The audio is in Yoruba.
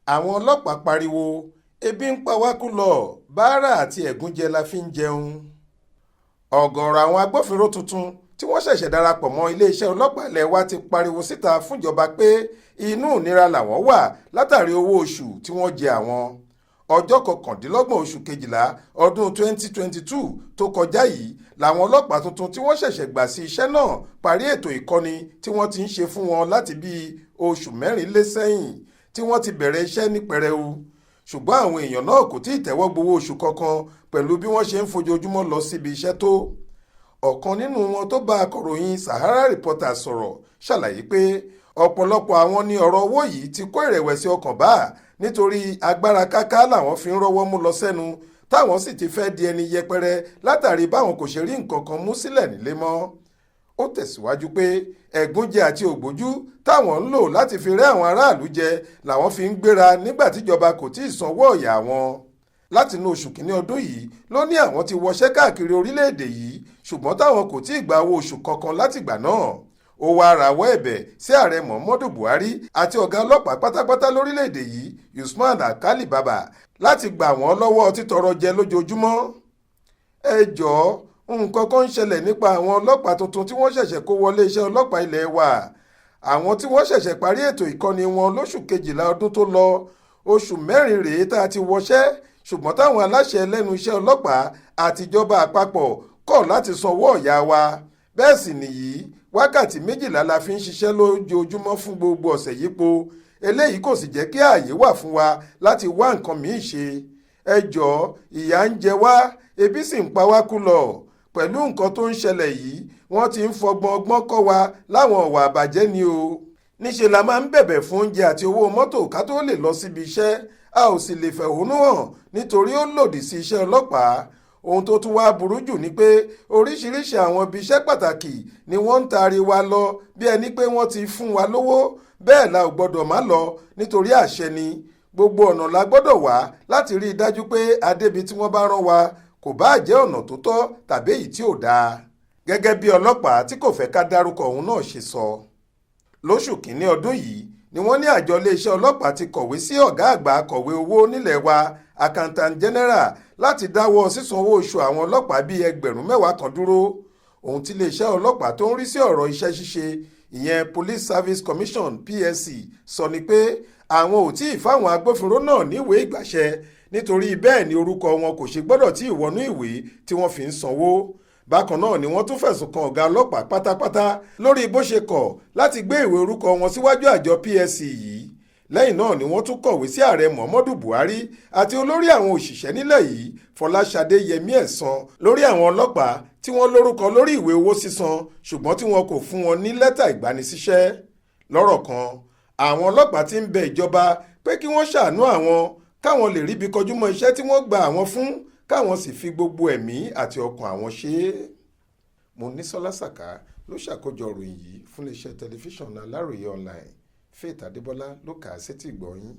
àwọn ọlọ́pàá pariwo ebi ń pa wá kú lọ Baara àti Ẹgunjẹ la fi ń jẹun. ọ̀gọ̀ọ̀rọ̀ àwọn agbófinró tuntun tí wọ́n ṣẹ̀ṣẹ̀ darapọ̀ mọ́ iléeṣẹ́ ọlọ́pàá ilẹ̀ wa ti pariwo síta fúnjọba pé inú ìnira làwọn wà látàrí owó oṣù tí wọ́n jẹ àwọn. ọjọ́ 29 oṣù kejìlá ọdún 2022 tó kọjá yìí làwọn ọlọ́pàá tuntun tí wọ́n ṣẹ̀ṣẹ̀ gbà sí iṣẹ́ náà parí ètò ìkọ́ni tí wọ́n ti ń ṣe fún wọn láti bíi oṣù 4 lé sẹ́yìn tí wọ́n ti bẹ̀rẹ̀ iṣẹ́ ní pẹrẹu. ṣùgbọ́n àwọn èèyàn náà kò tí ì tẹ́wọ́ gbowó oṣù kankan pẹ̀lú bí wọ́n ṣe ń fojoojúmọ́ lọ síbi iṣẹ́ tó. ọ̀kan nínú wọn tó bá akọ̀ròyìn Sahara Reporters sọ̀rọ̀ ṣàlàyé pé ọ̀pọ̀lọpọ̀ àwọn ní ọ̀rọ̀ owó yìí ti kó ìrẹ̀wẹ̀sì ọkàn bá nítorí agbára káká làwọn fi ń rọ́wọ́ mú lọ sẹ́nu táwọn sì ti fẹ́ di ẹni yẹpẹrẹ látàrí báwọn kò ṣe rí nǹkan kan mú sílẹ̀ nílé mọ́. ó tẹ̀síwájú pé ẹ̀gúnjẹ àti ògbójú táwọn ń lò láti fi rẹ́ àwọn aráàlú jẹ làwọn fi ń gbéra nígbà tíjọba kò tí ì sanwó ọ̀yà wọn. látinú oṣù kìíní ọdún yìí ló ní àwọn ti wọṣẹ́ káàkiri orílẹ̀-èdè yìí ṣùgbọ́n táwọn kò tí ì gba owó oṣù kankan látìgbà náà. ó wá rawọ́ ẹ̀bẹ̀ sí ààrẹ Muhammadu Buhari àti ọ̀gá ọlọ́pàá pátápátá lórílẹ̀‐èdè yìí Usman Alkali Baba láti gbà wọ́n lọ́wọ́ títọrọ jẹ lójoojúmọ́. ẹ jọ̀ọ́ nǹkan kan ń ṣẹlẹ̀ nípa àwọn ọlọ́pàá tuntun tí wọ́n ṣẹ̀ṣẹ̀ kó wọlé iṣẹ́ ọlọ́pàá ilé wa. àwọn tí wọ́n ṣẹ̀ṣẹ̀ parí ètò ìkọ́ni wọn lóṣù kejìlá ọdún tó lọ oṣù 4 rèé tá a ti wọṣẹ́ ṣùgbọ́n táwọn aláṣẹ lẹ́nu iṣẹ́ ọlọ́pàá àtijọba àpapọ̀ kọ̀ láti sanwó ọ̀yà wa. bẹ́ẹ̀ sì nìyí wákàtí 12 la fi ń ṣiṣẹ́ lójoojúmọ́ fún gbogbo ọ̀sẹ̀ yípo eléyìí kò sì jẹ́ kí ààyè wà fún wa láti wá nǹkan míì ṣe. ẹ jọ̀ọ́ ìyà ń jẹ wá ebi sì ń pa wá kú lọ. pẹ̀lú nǹkan tó ń ṣẹlẹ̀ yìí wọ́n ti ń fọgbọ́n ọgbọ́n kọ́ wa láwọn ọ̀wà àbàjẹ́ ni o. níṣe la máa ń bẹ̀bẹ̀ fún oúnjẹ àti owó mọ́tò ká tó lè lọ síbi iṣẹ́ a ò sì lè fẹ̀hónú hàn nítorí ó lòdì sí iṣẹ́ ọlọ́pàá. ohun tó tún wá burú jù ni pé oríṣiríṣi àwọn ibi iṣẹ́ pàtàkì ni wọ́n ń taari wa lọ bí ẹni pé wọ́n ti fún wa lówó bẹ́ẹ̀ la ò gbọ́dọ̀ má lọ nítorí àṣẹ ni. gbogbo ọ̀nà la gbọ́dọ̀ wá láti rí i dájú pé adébi tí wọ́n bá rán wa kò bá jẹ́ ọ̀nà tó tọ́ tàbí èyí tí ò dáa. gẹ́gẹ́ bí ọlọ́pàá tí kò fẹ́ ká dárúkọ òun náà ṣe sọ. lóṣù kìíní ọdún yìí ni wọ́n ní àjọ iléeṣẹ́ ọlọ́pàá ti kọ̀wé sí ọ̀gá àgbà akọ̀wé owó nílẹ̀ wa accountant general láti dáwọ́ sísanwó oṣù àwọn ọlọ́pàá bíi 10,000 kan dúró. ohun tí iléeṣẹ́ ọlọ́pàá tó ń rí sí ọ̀rọ̀ iṣẹ́ ṣíṣe ìyẹn Police Service Commission PSC sọ ni pé àwọn ò tí ì fáwọn agbófinró náà níwèé ìgbàṣẹ nítorí bẹ́ẹ̀ ni orúkọ wọn kò ṣe gbọ́dọ̀ tí ì wọnú ìwé tí wọ́n fi ń sanwó. bákan náà ni wọ́n tún fẹ̀sùn kan ọ̀gá ọlọ́pàá pátápátá lórí bó ṣe kọ̀ láti gbé ìwé orúkọ wọn síwájú àjọ PSC yìí. lẹ́yìn náà ni wọ́n tún kọ̀wé sí ààrẹ Muhammadu Buhari àti olórí àwọn òṣìṣẹ́ nílẹ̀ yìí Fọláṣadé Yẹmí Ẹ̀sán lórí àwọn ọlọ́pàá tí wọ́n lórúkọ lórí ìwé owó sísan ṣùgbọ́n tí wọn kò fún wọn ní lẹ́tà ìgbanisíṣẹ́. lọ́rọ̀ kan àwọn ọlọ́pàá ti ń bẹ ìjọba pé kí wọ́n ṣàánú àwọn káwọn lè ríbi kọjú mọ́ iṣẹ́ tí wọ́n gba àwọn fún káwọn sì fi gbogbo ẹ̀mí àti ọkàn àwọn ṣe é. Monísọ́lá Sàká ló ṣàkójọ ìròyìn yìí fún iléeṣẹ́ tẹlifíṣàn Aláròye online. Faith Adébọ́lá ló kà á sétí ìgbọ́ yín.